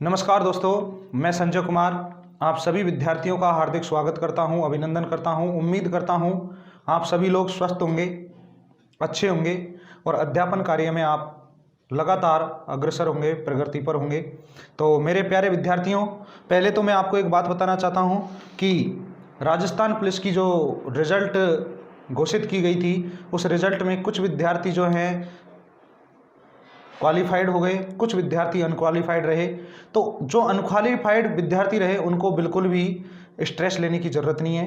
नमस्कार दोस्तों, मैं संजय कुमार आप सभी विद्यार्थियों का हार्दिक स्वागत करता हूं, अभिनंदन करता हूं। उम्मीद करता हूं आप सभी लोग स्वस्थ होंगे, अच्छे होंगे और अध्यापन कार्य में आप लगातार अग्रसर होंगे, प्रगति पर होंगे। तो मेरे प्यारे विद्यार्थियों, पहले तो मैं आपको एक बात बताना चाहता हूं कि राजस्थान पुलिस की जो रिजल्ट घोषित की गई थी, उस रिजल्ट में कुछ विद्यार्थी जो हैं क्वालिफाइड हो गए, कुछ विद्यार्थी अनक्वालिफाइड रहे। तो जो अनक्वालिफाइड विद्यार्थी रहे उनको बिल्कुल भी स्ट्रेस लेने की ज़रूरत नहीं है,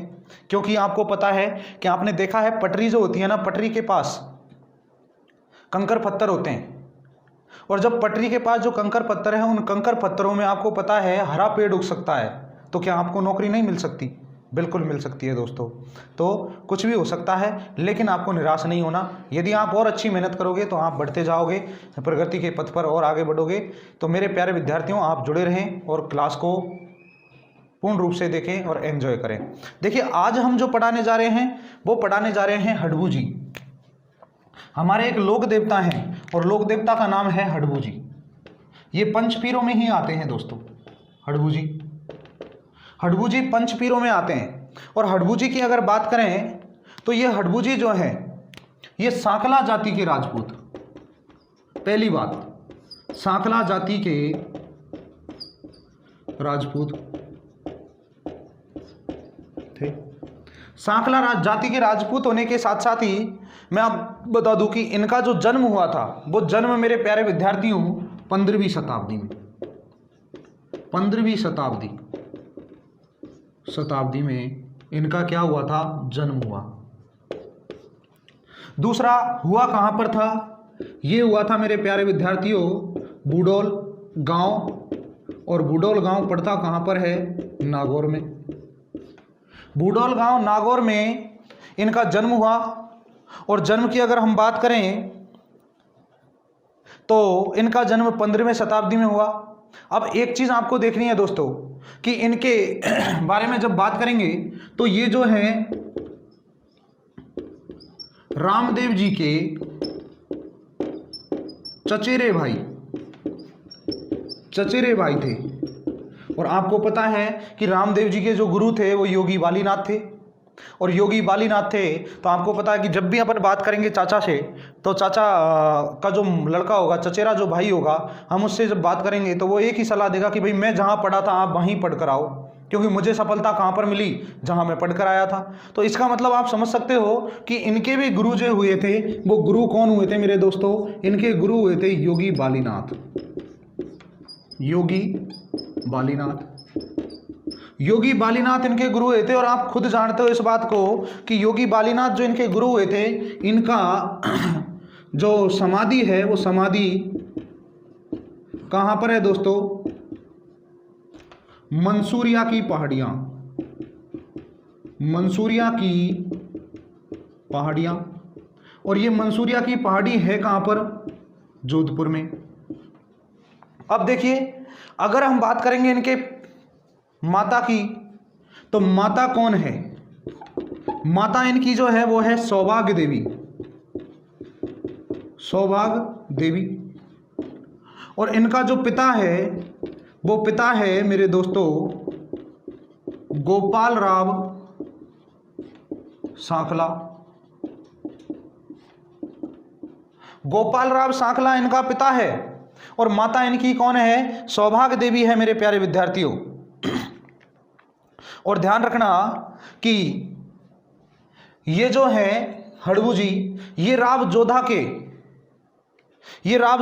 क्योंकि आपको पता है कि आपने देखा है पटरी जो होती है ना, पटरी के पास कंकर पत्थर होते हैं, और जब पटरी के पास जो कंकर पत्थर है, उन कंकर पत्थरों में आपको पता है हरा पेड़ उग सकता है। तो क्या आपको नौकरी नहीं मिल सकती? बिल्कुल मिल सकती है दोस्तों। तो कुछ भी हो सकता है, लेकिन आपको निराश नहीं होना। यदि आप और अच्छी मेहनत करोगे तो आप बढ़ते जाओगे, प्रगति के पथ पर और आगे बढ़ोगे। तो मेरे प्यारे विद्यार्थियों, आप जुड़े रहें और क्लास को पूर्ण रूप से देखें और एंजॉय करें। देखिए, आज हम जो पढ़ाने जा रहे हैं वो पढ़ाने जा रहे हैं हडबू जी। हमारे एक लोक देवता हैं और लोक देवता का नाम है हडबू जी। ये पंचपीरों में ही आते हैं दोस्तों। हडबू जी, हडबू जी पंचपीरों में आते हैं। और हडबू जी की अगर बात करें तो ये हडबू जी जो है, ये सांकला जाति के राजपूत, पहली बात, सांकला जाति के राजपूत थे। सांकला जाति के राजपूत होने के साथ साथ ही मैं आप बता दूं कि इनका जो जन्म हुआ था, वो जन्म मेरे प्यारे विद्यार्थियों 15वीं शताब्दी में, 15वीं शताब्दी में इनका क्या हुआ था? जन्म हुआ। दूसरा, हुआ कहां पर था? ये हुआ था मेरे प्यारे विद्यार्थियों बूडोल गांव, और बूडोल गांव पड़ता कहां पर है? नागौर में। बूडोल गांव नागौर में इनका जन्म हुआ। और जन्म की अगर हम बात करें तो इनका जन्म 15वीं शताब्दी में हुआ। अब एक चीज आपको देखनी है दोस्तों कि इनके बारे में जब बात करेंगे तो ये जो है रामदेव जी के चचेरे भाई थे। और आपको पता है कि रामदेव जी के जो गुरु थे वो योगी बालीनाथ थे। और योगी बालीनाथ थे, तो आपको पता है कि जब भी अपन बात करेंगे चाचा से, तो चाचा का जो लड़का होगा, चचेरा जो भाई होगा, हम उससे जब बात करेंगे तो वो एक ही सलाह देगा कि भाई मैं जहाँ पढ़ा था आप वहीं पढ़ कर आओ, क्योंकि मुझे सफलता कहाँ पर मिली? जहाँ मैं पढ़ कर आया था। तो इसका मतलब आप समझ सकते हो कि इनके भी गुरु जो हुए थे, वो गुरु कौन हुए थे मेरे दोस्तों? इनके गुरु हुए थे योगी बालीनाथ। योगी बालीनाथ, योगी बालीनाथ इनके गुरु हुए थे। और आप खुद जानते हो इस बात को कि योगी बालीनाथ जो इनके गुरु हुए थे, इनका जो समाधि है वो समाधि कहां पर है दोस्तों? मंसूरिया की पहाड़ियां, मंसूरिया की पहाड़ियां। और ये मंसूरिया की पहाड़ी है कहां पर? जोधपुर में। अब देखिए, अगर हम बात करेंगे इनके माता की, तो माता कौन है? माता इनकी जो है वो है सौभाग्य देवी, सौभाग्य देवी। और इनका जो पिता है वो पिता है मेरे दोस्तों गोपाल राव सांखला। गोपाल राव सांखला इनका पिता है और माता इनकी कौन है? सौभाग्य देवी है मेरे प्यारे विद्यार्थियों। और ध्यान रखना कि ये जो है हडबू जी, ये राव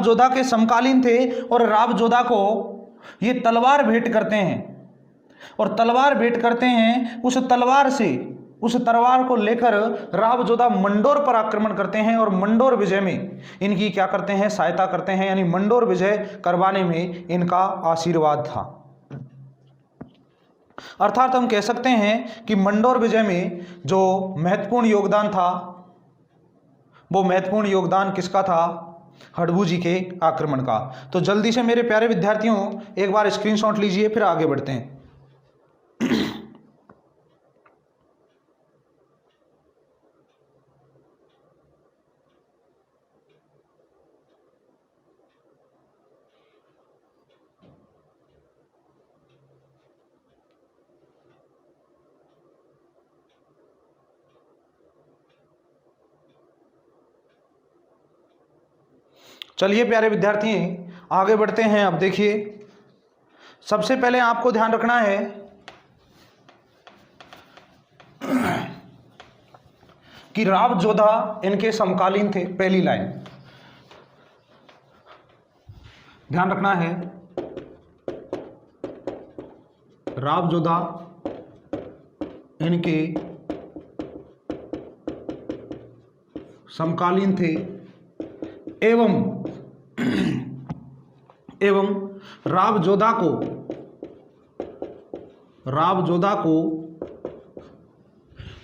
जोधा के समकालीन थे। और राव जोधा को ये तलवार भेंट करते हैं, और तलवार भेंट करते हैं। उस तलवार को लेकर राव जोधा मंडोर पर आक्रमण करते हैं, और मंडोर विजय में इनकी क्या करते हैं? सहायता करते हैं। यानी मंडोर विजय करवाने में इनका आशीर्वाद था। अर्थात हम कह सकते हैं कि मंडोर विजय में जो महत्वपूर्ण योगदान था, वो महत्वपूर्ण योगदान किसका था? हडबू जी के आक्रमण का। तो जल्दी से मेरे प्यारे विद्यार्थियों एक बार स्क्रीनशॉट लीजिए, फिर आगे बढ़ते हैं। चलिए प्यारे विद्यार्थी आगे बढ़ते हैं। अब देखिए, सबसे पहले आपको ध्यान रखना है कि राव जोधा इनके समकालीन थे। पहली लाइन ध्यान रखना है, राव जोधा इनके समकालीन थे एवं राव जोधा को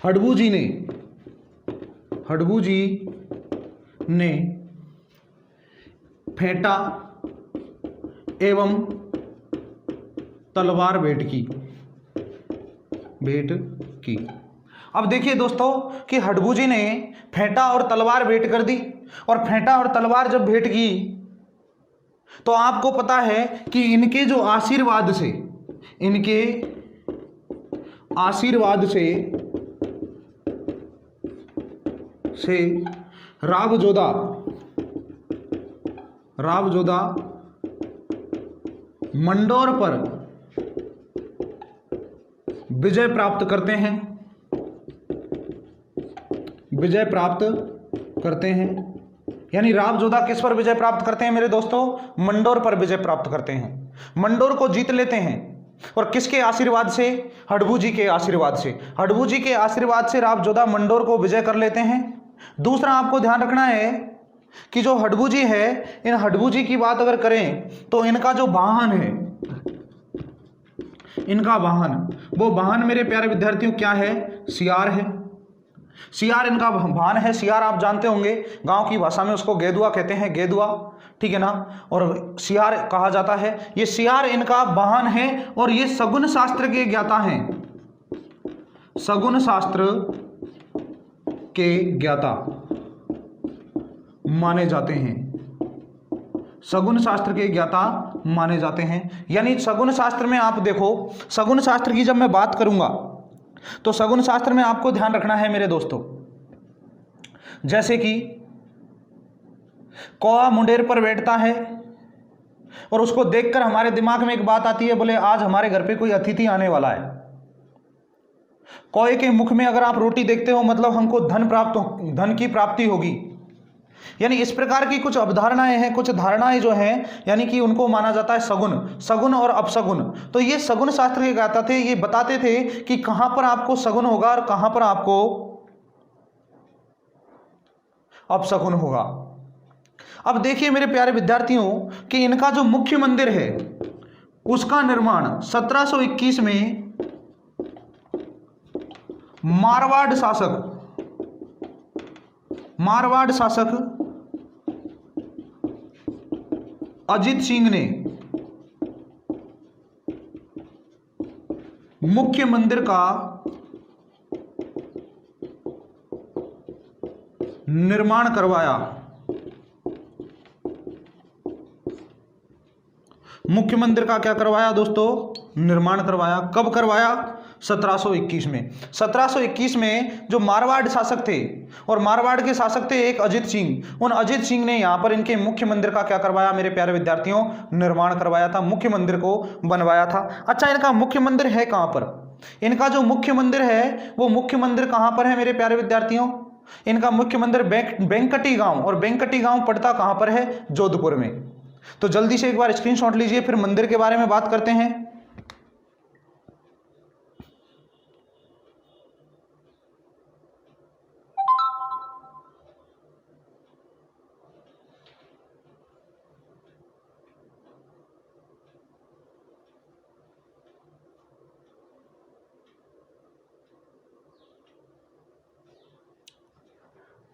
हडबू जी ने फेंटा एवं तलवार भेंट की। अब देखिए दोस्तों कि हडबू जी ने फेंटा और तलवार भेंट कर दी, और फेंटा और तलवार जब भेंट की तो आपको पता है कि इनके जो आशीर्वाद से राव जोधा मंडोर पर विजय प्राप्त करते हैं। यानी राव जोधा किस पर विजय प्राप्त करते हैं मेरे दोस्तों? मंडोर पर विजय प्राप्त करते हैं, मंडोर को जीत लेते हैं। और किसके आशीर्वाद से? हडबू जी के आशीर्वाद से। हडबू जी के आशीर्वाद से राव जोधा मंडोर को विजय कर लेते हैं। दूसरा आपको ध्यान रखना है कि जो हडबू जी है, इन हडबू जी की बात अगर करें तो इनका जो वाहन है, वो वाहन मेरे प्यारे विद्यार्थियों क्या है? सियार है। सियार इनका वाहन है। सियार आप जानते होंगे, गांव की भाषा में उसको गेदुआ कहते हैं, गेदुआ, ठीक है ना। और सियार कहा जाता है। ये सियार इनका वाहन है और ये सगुन शास्त्र के ज्ञाता हैं। सगुन शास्त्र के ज्ञाता माने जाते हैं। सगुन शास्त्र के ज्ञाता माने जाते हैं। यानी सगुन शास्त्र में आप देखो, सगुन शास्त्र की जब मैं बात करूंगा तो सगुन शास्त्र में आपको ध्यान रखना है मेरे दोस्तों, जैसे कि कौआ मुंडेर पर बैठता है और उसको देखकर हमारे दिमाग में एक बात आती है, बोले आज हमारे घर पे कोई अतिथि आने वाला है। कौए के मुख में अगर आप रोटी देखते हो मतलब हमको धन की प्राप्ति होगी। यानी इस प्रकार की कुछ अवधारणाएं हैं, कुछ धारणाएं जो हैं, यानी कि उनको माना जाता है सगुन और अपसगुन। तो ये सगुन शास्त्र के ज्ञाता थे। ये बताते थे कि कहां पर आपको सगुन होगा और कहां पर आपको अपसगुन होगा। अब देखिए मेरे प्यारे विद्यार्थियों कि इनका जो मुख्य मंदिर है उसका निर्माण 1721 में मारवाड़ शासक अजित सिंह ने मुख्य मंदिर का निर्माण करवाया। मुख्य मंदिर का क्या करवाया दोस्तों? निर्माण करवाया। कब करवाया? 1721 में। 1721 में जो मारवाड़ शासक थे, और मारवाड़ के शासक थे एक अजित सिंह, उन अजित सिंह ने यहां पर इनके मुख्य मंदिर का क्या करवाया मेरे प्यारे विद्यार्थियों? निर्माण करवाया था, मुख्य मंदिर को बनवाया था। अच्छा, इनका मुख्य मंदिर है कहां पर? इनका जो मुख्य मंदिर है वो मुख्य मंदिर कहां पर है मेरे प्यारे विद्यार्थियों? इनका मुख्य मंदिर बेंकटी गांव, और बेंकटी गांव पड़ता कहां पर है? जोधपुर में। तो जल्दी से एक बार स्क्रीनशॉट लीजिए, फिर मंदिर के बारे में बात करते हैं।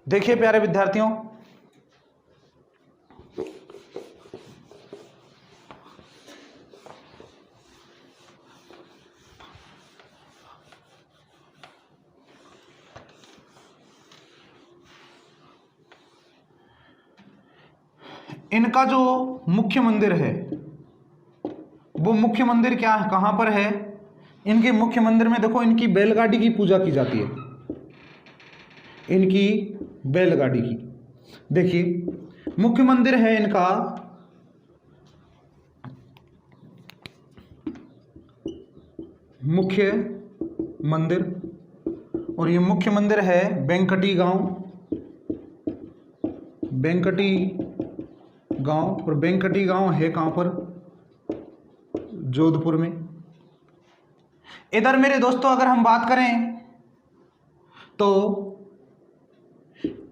देखिए प्यारे विद्यार्थियों, इनका जो मुख्य मंदिर है वो मुख्य मंदिर क्या कहां पर है? इनके मुख्य मंदिर में देखो इनकी बैलगाड़ी की पूजा की जाती है। इनकी बैलगाड़ी की, देखिए मुख्य मंदिर है इनका मुख्य मंदिर, और ये मुख्य मंदिर है वेंकटी गांव, वेंकटी गांव। और वेंकटी गांव है कहां पर? जोधपुर में। इधर मेरे दोस्तों अगर हम बात करें तो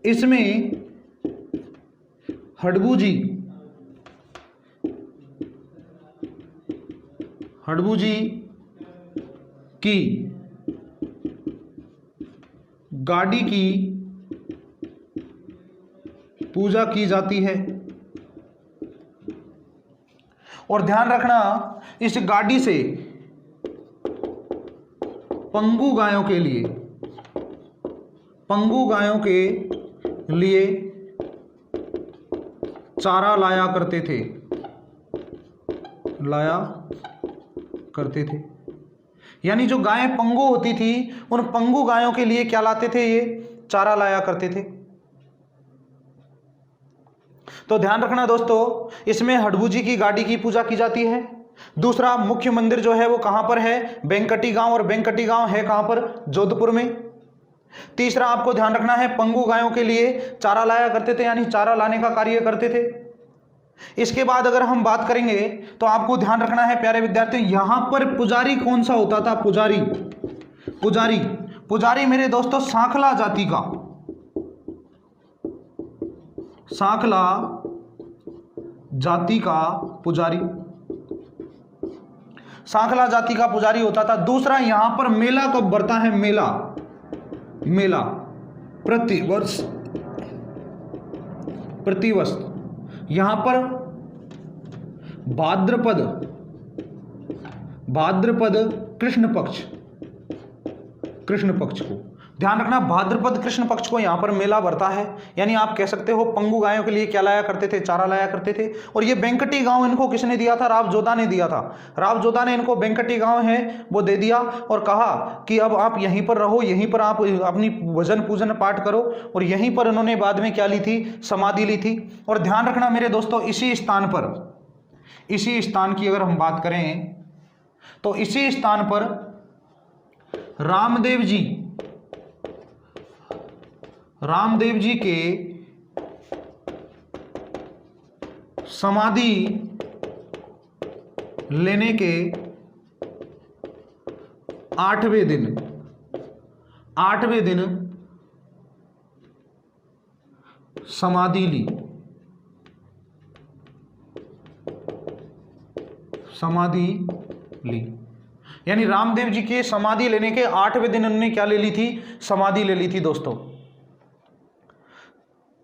इसमें हडबू जी की गाड़ी की पूजा की जाती है। और ध्यान रखना, इस गाड़ी से पंगु गायों के लिए चारा लाया करते थे। यानी जो गायें पंगु होती थी, उन पंगु गायों के लिए क्या लाते थे? ये चारा लाया करते थे। तो ध्यान रखना दोस्तों, इसमें हडबू जी की गाड़ी की पूजा की जाती है। दूसरा, मुख्य मंदिर जो है वो कहां पर है? वेंकटी गांव, और वेंकटी गांव है कहां पर? जोधपुर में। तीसरा आपको ध्यान रखना है, पंगु गायों के लिए चारा लाया करते थे, यानी चारा लाने का कार्य करते थे। इसके बाद अगर हम बात करेंगे तो आपको ध्यान रखना है प्यारे विद्यार्थी, यहां पर पुजारी कौन सा होता था? पुजारी मेरे दोस्तों सांखला जाति का, सांखला जाति का पुजारी होता था। दूसरा, यहां पर मेला कब बढ़ता है? मेला प्रतिवर्ष यहां पर भाद्रपद कृष्ण पक्ष को ध्यान रखना, भाद्रपद कृष्ण पक्ष को यहां पर मेला भरता है। यानी आप कह सकते हो पंगु गायों के लिए क्या लाया करते थे? चारा लाया करते थे। और ये वेंकटी गांव इनको किसने दिया था? रावजोधा ने दिया था। रावजोधा ने इनको वेंकटी गांव है वो दे दिया और कहा कि अब आप यहीं पर रहो, यहीं पर आप अपनी भजन पूजन पाठ करो। और यहीं पर उन्होंने बाद में क्या ली थी? समाधि ली थी। और ध्यान रखना मेरे दोस्तों, इसी स्थान की अगर हम बात करें तो इसी स्थान पर रामदेव जी के समाधि लेने के 8वें दिन समाधि ली। यानी रामदेव जी के समाधि लेने के 8वें दिन उन्होंने क्या ले ली थी? समाधि ले ली थी दोस्तों।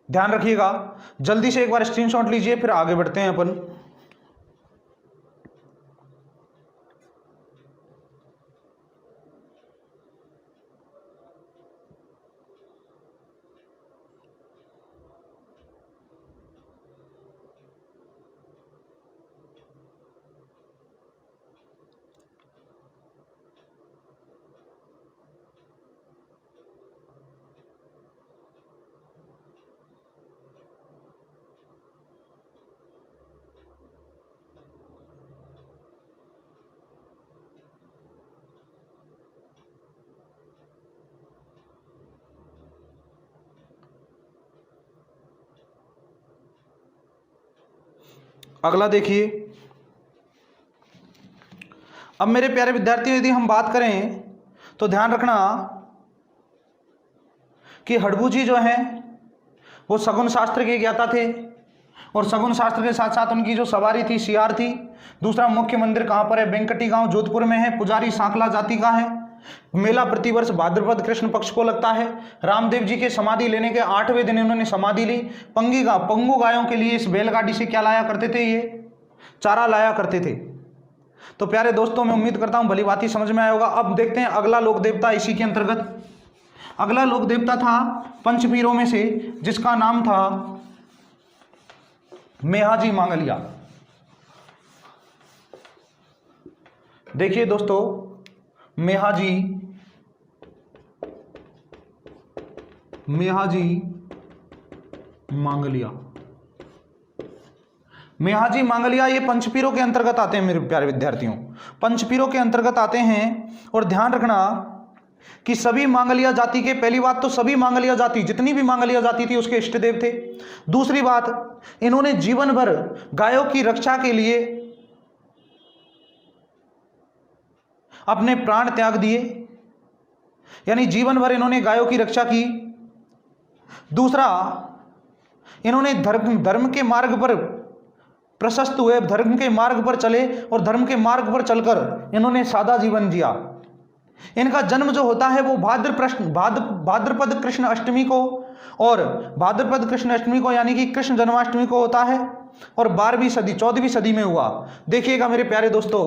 ध्यान रखिएगा, जल्दी से एक बार स्क्रीनशॉट लीजिए, फिर आगे बढ़ते हैं अपन। अगला देखिए, अब मेरे प्यारे विद्यार्थियों यदि हम बात करें तो ध्यान रखना कि हडबू जी जो हैं वो सगुन शास्त्र के ज्ञाता थे, और सगुन शास्त्र के साथ साथ उनकी जो सवारी थी सियार थी। दूसरा, मुख्य मंदिर कहाँ पर है? वेंकटी गांव जोधपुर में है। पुजारी सांखला जाति का है। मेला प्रतिवर्ष भाद्रपद कृष्ण पक्ष को लगता है। रामदेव जी के समाधि लेने के 8वें दिन इन्होंने समाधि ली। पंगु गायों के लिए इस बैलगाड़ी से क्या लाया करते थे? ये चारा लाया करते थे। तो प्यारे दोस्तों, मैं उम्मीद करता हूं भली बात ही समझ में आया होगा। अब देखते हैं अगला लोक देवता इसी के अंतर्गत। अगला लोक देवता था पंचपीरों में से, जिसका नाम था मेहाजी मांगलिया। देखिए दोस्तों, मेहाजी मांगलिया मेहाजी मांगलिया ये पंचपीरों के अंतर्गत आते हैं मेरे प्यारे विद्यार्थियों, पंचपीरों के अंतर्गत आते हैं। और ध्यान रखना कि सभी मांगलिया जाति के, पहली बात तो सभी मांगलिया जाति, जितनी भी मांगलिया जाति थी उसके इष्ट देव थे। दूसरी बात, इन्होंने जीवन भर गायों की रक्षा के लिए अपने प्राण त्याग दिए, यानी जीवन भर इन्होंने गायों की रक्षा की। दूसरा, इन्होंने धर्म के मार्ग पर प्रशस्त हुए, धर्म के मार्ग पर चले और धर्म के मार्ग पर चलकर इन्होंने सादा जीवन जिया। इनका जन्म जो होता है वो भाद्रपद कृष्ण अष्टमी को, और भाद्रपद कृष्ण अष्टमी को यानी कि कृष्ण जन्माष्टमी को होता है, और 12वीं सदी 14वीं सदी में हुआ। देखिएगा मेरे प्यारे दोस्तों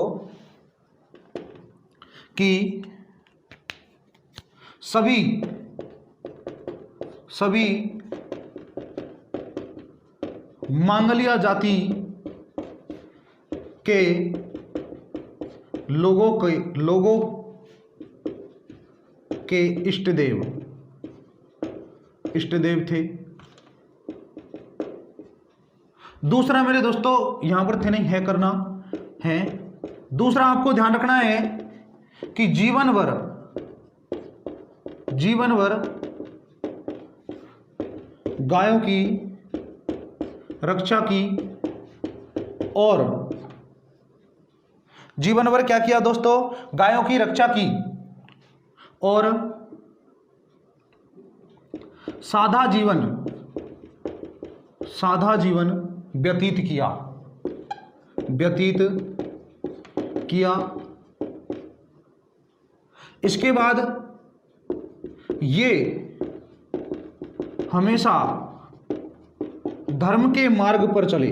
कि सभी मांगलिया जाति के लोगों के इष्ट देव थे। दूसरा मेरे दोस्तों यहां पर थे नहीं है करना है, दूसरा आपको ध्यान रखना है कि जीवन भर गायों की रक्षा की, और जीवन भर क्या किया दोस्तों, गायों की रक्षा की और सादा जीवन व्यतीत किया। इसके बाद ये हमेशा धर्म के मार्ग पर चले।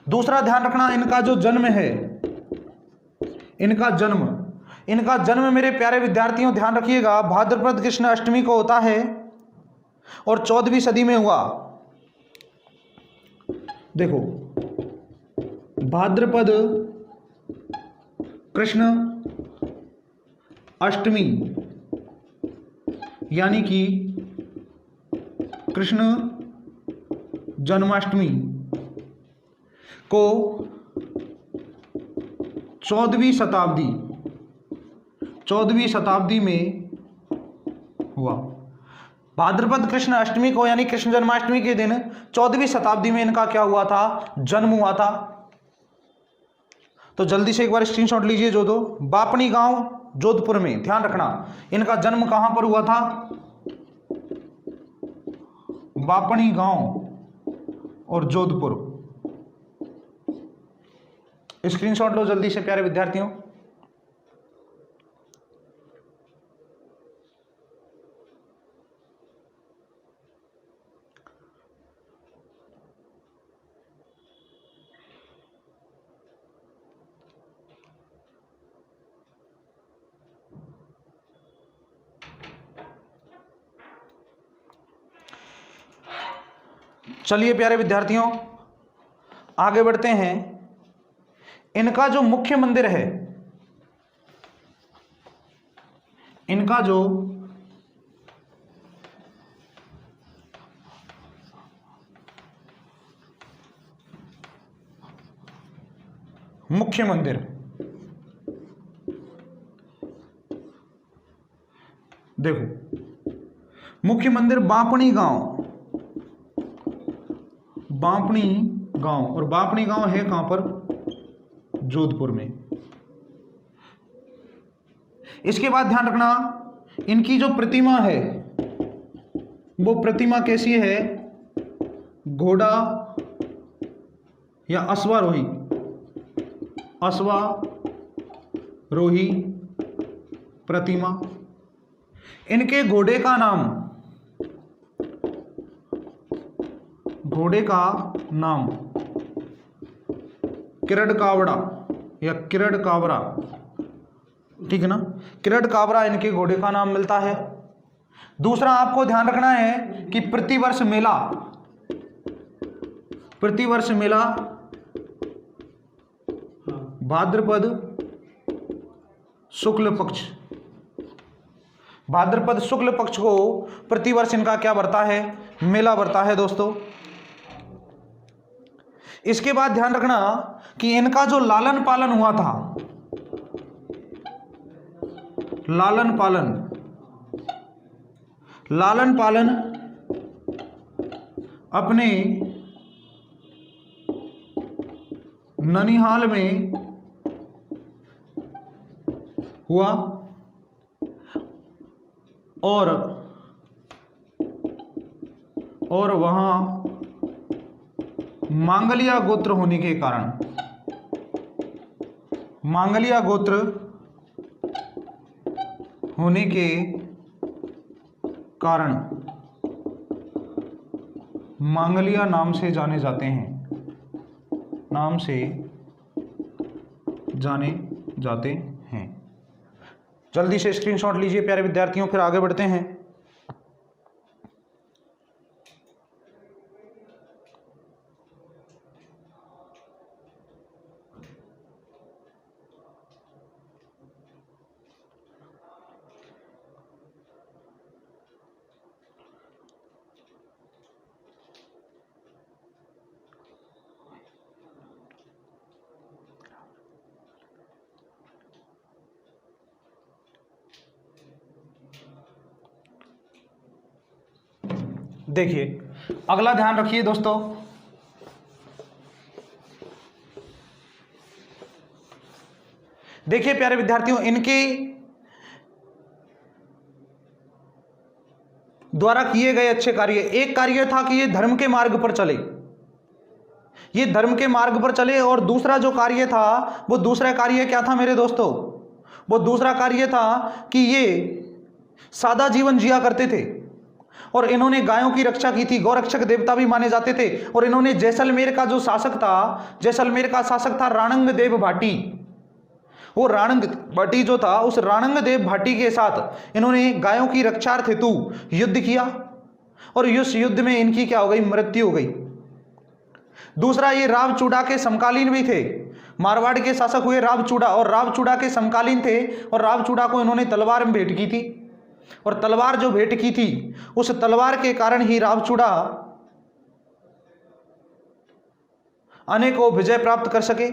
दूसरा ध्यान रखना, इनका जो जन्म है, इनका जन्म मेरे प्यारे विद्यार्थियों ध्यान रखिएगा, भाद्रपद कृष्ण अष्टमी को होता है और 14वीं सदी में हुआ। देखो, भाद्रपद कृष्ण अष्टमी यानी कि कृष्ण जन्माष्टमी को 14वीं शताब्दी में हुआ। भाद्रपद कृष्ण अष्टमी को यानी कृष्ण जन्माष्टमी के दिन 14वीं शताब्दी में इनका क्या हुआ था, जन्म हुआ था। तो जल्दी से एक बार स्क्रीनशॉट लीजिए जो दो, बापनी गांव जोधपुर में। ध्यान रखना इनका जन्म कहां पर हुआ था, बापनी गांव और जोधपुर। स्क्रीनशॉट लो जल्दी से प्यारे विद्यार्थियों। चलिए प्यारे विद्यार्थियों आगे बढ़ते हैं। इनका जो मुख्य मंदिर है, इनका जो मुख्य मंदिर, देखो मुख्य मंदिर बापनी गांव, और बापनी गांव है कहां पर, जोधपुर में। इसके बाद ध्यान रखना इनकी जो प्रतिमा है वो प्रतिमा कैसी है, घोड़ा या अश्वारोही प्रतिमा। इनके घोड़े का नाम किरड कावड़ा या किरड कावरा, ठीक है ना, किरड कावरा इनके घोड़े का नाम मिलता है। दूसरा आपको ध्यान रखना है कि प्रतिवर्ष मेला भाद्रपद शुक्ल पक्ष भाद्रपद शुक्ल पक्ष को प्रतिवर्ष इनका क्या बढ़ता है, मेला बढ़ता है दोस्तों। इसके बाद ध्यान रखना कि इनका जो लालन पालन हुआ था, लालन पालन अपने ननिहाल में हुआ और वहां मांगलिया गोत्र होने के कारण, मांगलिया गोत्र होने के कारण मांगलिया नाम से जाने जाते हैं, नाम से जाने जाते हैं। जल्दी से स्क्रीनशॉट लीजिए प्यारे विद्यार्थियों, फिर आगे बढ़ते हैं। देखिए अगला ध्यान रखिए दोस्तों, देखिए प्यारे विद्यार्थियों, इनके द्वारा किए गए अच्छे कार्य, एक कार्य था कि ये धर्म के मार्ग पर चले, ये धर्म के मार्ग पर चले, और दूसरा जो कार्य था वो दूसरा कार्य क्या था मेरे दोस्तों, वो दूसरा कार्य था कि ये सादा जीवन जिया करते थे और इन्होंने गायों की रक्षा की थी, गौरक्षक देवता भी माने जाते थे। और इन्होंने जैसलमेर का जो शासक था, जैसलमेर का शासक था राणंग देव भाटी, वो राणंग भाटी जो था, उस राणंग देव भाटी के साथ इन्होंने गायों की रक्षार्थ हेतु युद्ध किया और इस युद्ध में इनकी क्या हो गई, मृत्यु हो गई। दूसरा, ये रावचूड़ा के समकालीन भी थे, मारवाड़ के शासक हुए रावचूड़ा, और रावचूड़ा के समकालीन थे, और रावचूड़ा को इन्होंने तलवार में भेंट की थी, और तलवार जो भेंट की थी उस तलवार के कारण ही रावचूड़ा अनेकों विजय प्राप्त कर सके।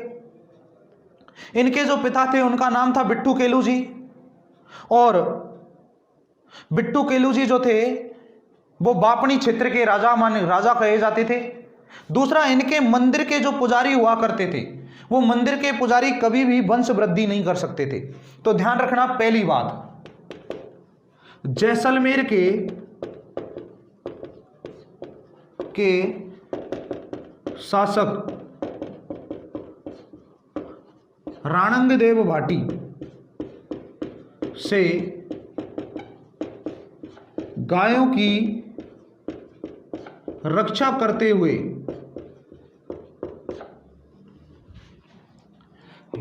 इनके जो पिता थे उनका नाम था बिट्टू केलू जी, और बिट्टू केलू जी जो थे वो बापणी क्षेत्र के राजा कहे जाते थे। दूसरा, इनके मंदिर के जो पुजारी हुआ करते थे, वो मंदिर के पुजारी कभी भी वंश वृद्धि नहीं कर सकते थे। तो ध्यान रखना, पहली बात, जैसलमेर के शासक राणंग देव भाटी से गायों की रक्षा करते हुए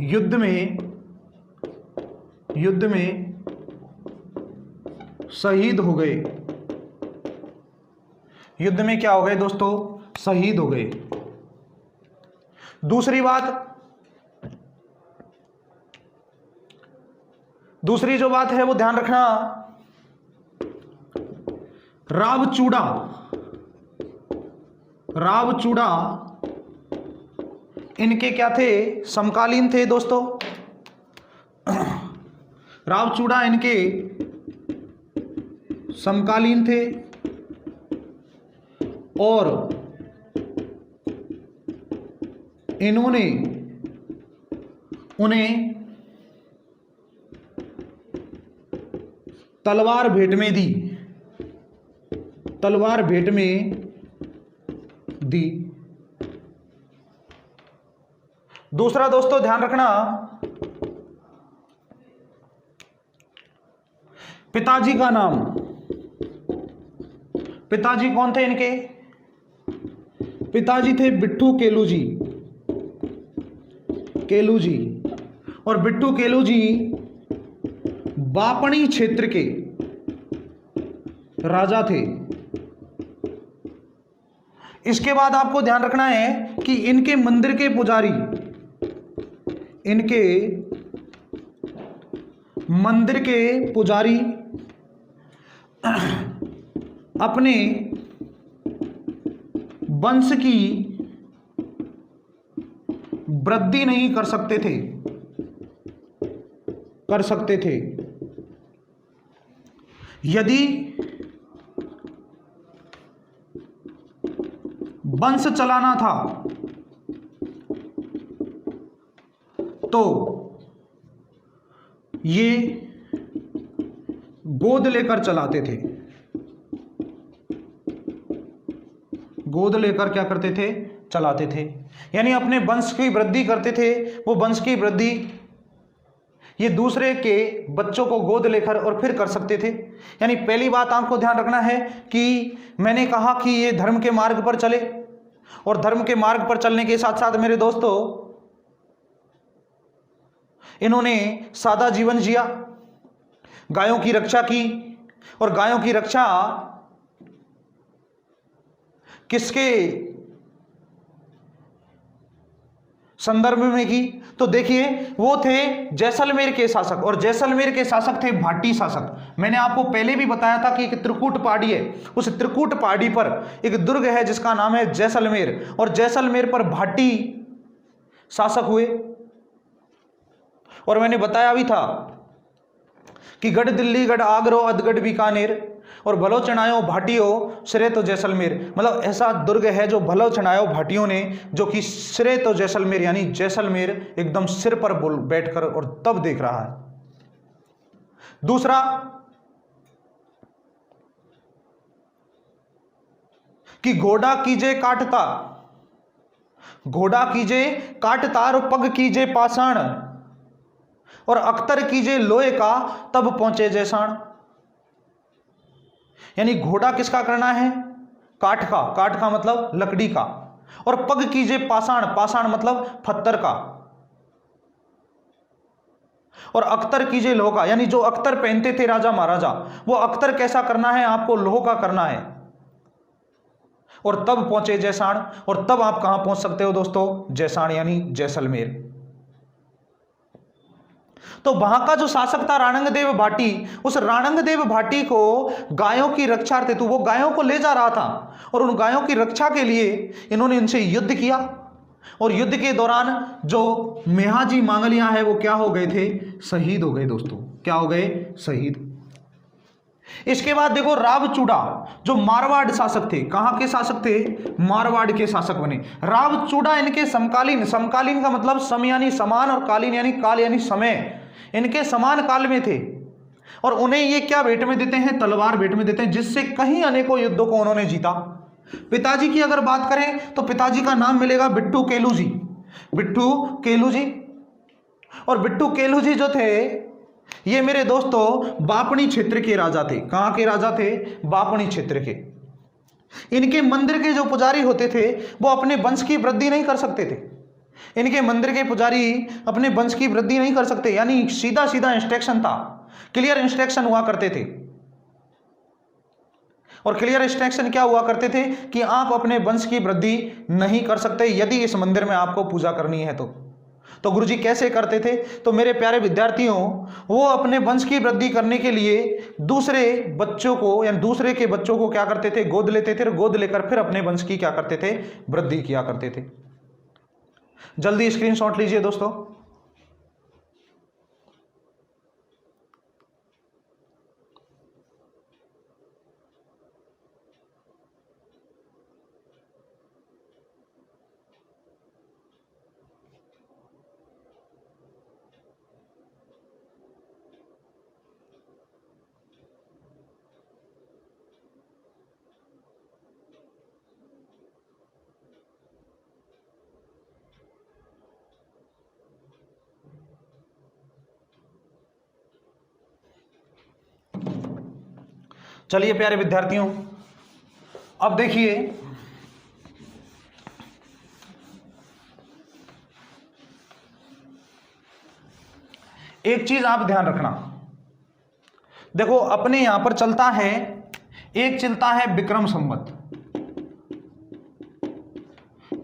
युद्ध में शहीद हो गए। युद्ध में क्या हो गए दोस्तों, शहीद हो गए। दूसरी जो बात है वो ध्यान रखना, रावचूड़ा इनके क्या थे, समकालीन थे दोस्तों। रावचूड़ा इनके समकालीन थे और इन्होंने उन्हें तलवार भेंट में दी। दूसरा दोस्तों ध्यान रखना, पिताजी का नाम, पिताजी कौन थे इनके, पिताजी थे बिट्टू केलू जी, और बिट्टू केलू जी बापणी क्षेत्र के राजा थे। इसके बाद आपको ध्यान रखना है कि इनके मंदिर के पुजारी, अपने वंश की वृद्धि नहीं कर सकते थे। यदि वंश चलाना था तो ये गोद लेकर चलाते थे। गोद लेकर क्या करते थे? चलाते थे। यानी अपने वंश की वृद्धि करते थे। वो वंश की वृद्धि ये दूसरे के बच्चों को गोद लेकर और फिर कर सकते थे। यानी पहली बात आपको ध्यान रखना है कि मैंने कहा कि ये धर्म के मार्ग पर चले, और धर्म के मार्ग पर चलने के साथ साथ मेरे दोस्तों इन्होंने सादा जीवन जिया, गायों की रक्षा की, और गायों की रक्षा किसके संदर्भ में की? तो देखिए, वो थे जैसलमेर के शासक, और जैसलमेर के शासक थे भाटी शासक। मैंने आपको पहले भी बताया था कि एक त्रिकूट पहाड़ी है, उस त्रिकूट पहाड़ी पर एक दुर्ग है जिसका नाम है जैसलमेर, और जैसलमेर पर भाटी शासक हुए। और मैंने बताया भी था कि गढ़ दिल्ली, गढ़ आगरो, अदगढ़ बीकानेर, और भलो चढ़ायो भाटियो सिरे तो जैसलमेर। मतलब ऐसा दुर्ग है जो भलो चढ़ायो भाटियों ने, जो कि सिरे तो जैसलमेर, यानी जैसलमेर एकदम सिर पर बैठकर और तब देख रहा है। दूसरा कि घोड़ा कीजे काटता, घोड़ा कीजे काटता और पग कीजे पाषाण, और अख्तर कीजे लोहे का तब पहुंचे जैसाण। यानी घोड़ा किसका करना है? काठ का। काठ का मतलब लकड़ी का। और पग कीजे पाषाण, पाषाण मतलब पत्थर का। और अख्तर कीजे लोह का, यानी जो अख्तर पहनते थे राजा महाराजा, वो अख्तर कैसा करना है? आपको लोह का करना है। और तब पहुंचे जैसाण, और तब आप कहां पहुंच सकते हो दोस्तों? जैसाण यानी जैसलमेर। तो वहां का जो शासक था राणंग देव भाटी, उस राणंग देव भाटी को गायों की रक्षार्थ हेतु वो गायों को ले जा रहा था, और उन गायों की रक्षा के लिए इन्होंने इनसे युद्ध किया। और युद्ध के दौरान जो मेहाजी मांगलिया है वो क्या हो गए थे? शहीद हो गए दोस्तों। क्या हो गए? शहीद। इसके बाद देखो रावचूड़ा, जो मारवाड़ शासक थे। कहां के शासक थे? मारवाड़ के शासक बने। रावचूड़ा इनके समकालीन, समकालीन का मतलब सम यानी समान, और कालीन यानी काल यानी समय, इनके समान काल में थे। और उन्हें ये क्या भेंट में देते हैं? तलवार भेंट में देते हैं, जिससे कहीं अनेकों युद्धों को उन्होंने जीता। पिताजी की अगर बात करें तो पिताजी का नाम मिलेगा बिट्टू केलू जी। बिट्टू केलू जी। और बिट्टू केलू जी जो थे ये मेरे दोस्तों बापणी क्षेत्र के राजा थे। कहां के राजा थे? बापणी क्षेत्र के। इनके मंदिर के जो पुजारी होते थे वो अपने वंश की वृद्धि नहीं कर सकते थे। इनके मंदिर के पुजारी अपने वंश की वृद्धि नहीं कर सकते, यानी सीधा सीधा इंस्ट्रक्शन था, क्लियर इंस्ट्रक्शन हुआ करते थे। और क्लियर इंस्ट्रक्शन क्या हुआ करते थे? कि आप अपने वंश की वृद्धि नहीं कर सकते यदि इस मंदिर में आपको पूजा करनी है तो गुरुजी कैसे करते थे? तो मेरे प्यारे विद्यार्थियों, वो अपने वंश की वृद्धि करने के लिए दूसरे बच्चों को या दूसरे के बच्चों को क्या करते थे? गोद लेते थे, और गोद लेकर फिर अपने वंश की क्या करते थे? वृद्धि किया करते थे। जल्दी स्क्रीनशॉट लीजिए दोस्तों। चलिए प्यारे विद्यार्थियों, अब देखिए एक चीज आप ध्यान रखना। देखो अपने यहां पर चलता है, एक चलता है विक्रम संवत,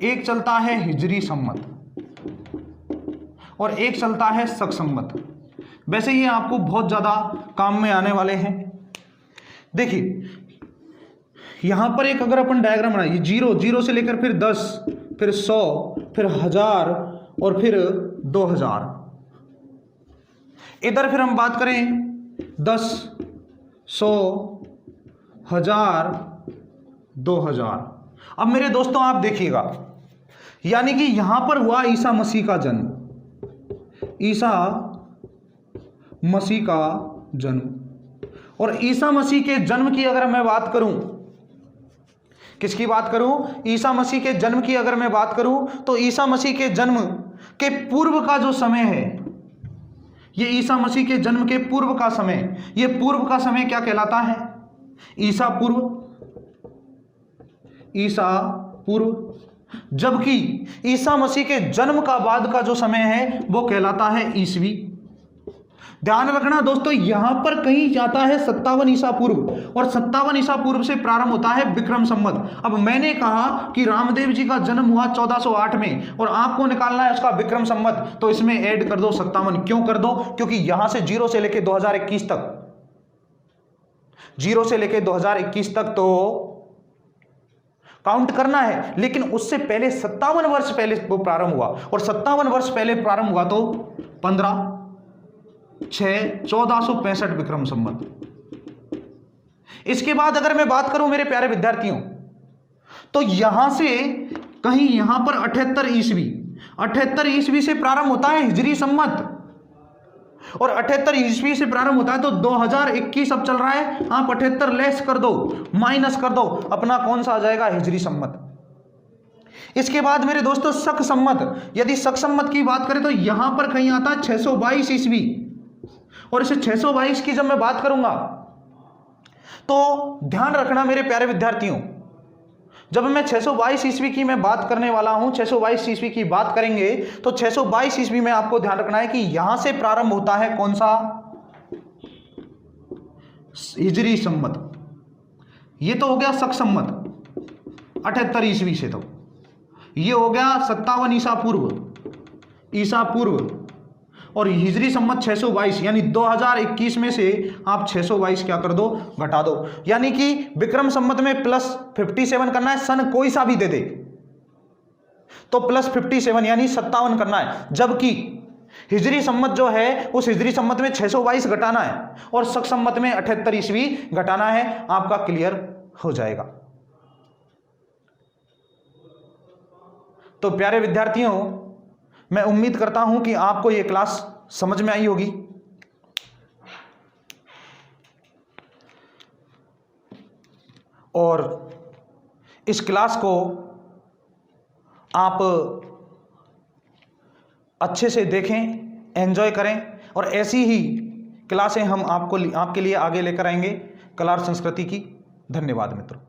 एक चलता है हिजरी संवत, और एक चलता है शक संवत। वैसे ये आपको बहुत ज्यादा काम में आने वाले हैं। देखिए यहां पर एक अगर अपन डायग्राम बनाइए, 0 से लेकर फिर 10, फिर 100, फिर 1000 और फिर 2000। इधर फिर हम बात करें 10, 100, 1000, 2000। अब मेरे दोस्तों आप देखिएगा, यानी कि यहां पर हुआ ईसा मसीह का जन्म, ईसा मसीह का जन्म। और ईसा मसीह के जन्म की अगर मैं बात करूं, किसकी बात करूं? ईसा मसीह के जन्म की अगर मैं बात करूं तो ईसा मसीह के जन्म के पूर्व का जो समय है, ये ईसा मसीह के जन्म के पूर्व का समय, ये पूर्व का समय क्या कहलाता है? ईसा पूर्व, ईसा पूर्व। जबकि ईसा मसीह के जन्म का बाद का जो समय है वो कहलाता है ईसवी। ध्यान रखना दोस्तों, यहां पर कहीं जाता है 57 ईसा पूर्व, और 57 ईसा पूर्व से प्रारंभ होता है विक्रम संवत। अब मैंने कहा कि रामदेव जी का जन्म हुआ 1408 में, और आपको निकालना है उसका विक्रम संवत, तो इसमें ऐड कर दो 57। क्यों कर दो? क्योंकि यहां से 0 से लेकर 2021 तक, 0 से लेकर 2021 तक तो काउंट करना है, लेकिन उससे पहले 57 वर्ष पहले वो प्रारंभ हुआ, और 57 वर्ष पहले प्रारंभ हुआ तो 15/6/1465 विक्रम संवत। इसके बाद अगर मैं बात करूं मेरे प्यारे विद्यार्थियों, तो यहां से कहीं यहां पर 78 ईस्वी, 78 ईस्वी से प्रारंभ होता है हिजरी संवत, और 78 ईस्वी से प्रारंभ होता है तो 2021 अब चल रहा है, आप 78 लेस कर दो, माइनस कर दो, अपना कौन सा आ जाएगा? हिजरी संवत। इसके बाद मेरे दोस्तों शक संवत, यदि शक संवत की बात करें तो यहां पर कहीं आता है 622 ईस्वी, और इसे 622 की जब मैं बात करूंगा तो ध्यान रखना मेरे प्यारे विद्यार्थियों, जब मैं 622 ईस्वी की मैं बात करने वाला हूं, 622 ईस्वी की बात करेंगे तो 622 ईस्वी में आपको ध्यान रखना है कि यहां से प्रारंभ होता है कौन सा? हिजरी संवत। ये तो हो गया शक संवत 78 ईस्वी से, तो ये हो गया 57 ईसा पूर्व, ईसा पूर्व, और हिजरी संवत 622, यानी 2021 में से आप 622 क्या कर दो? घटा दो। यानी कि विक्रम संवत में +57 करना है, सन कोई सा भी दे दे तो +57 यानी 57 करना है। जबकि हिजरी संवत जो है उस हिजरी संवत में 622 घटाना है, और शक संवत में 78 ईस्वी घटाना है। आपका क्लियर हो जाएगा। तो प्यारे विद्यार्थियों, मैं उम्मीद करता हूं कि आपको यह क्लास समझ में आई होगी। और इस क्लास को आप अच्छे से देखें, एंजॉय करें, और ऐसी ही क्लासें हम आपके लिए आगे लेकर आएंगे कला और संस्कृति की। धन्यवाद मित्रों।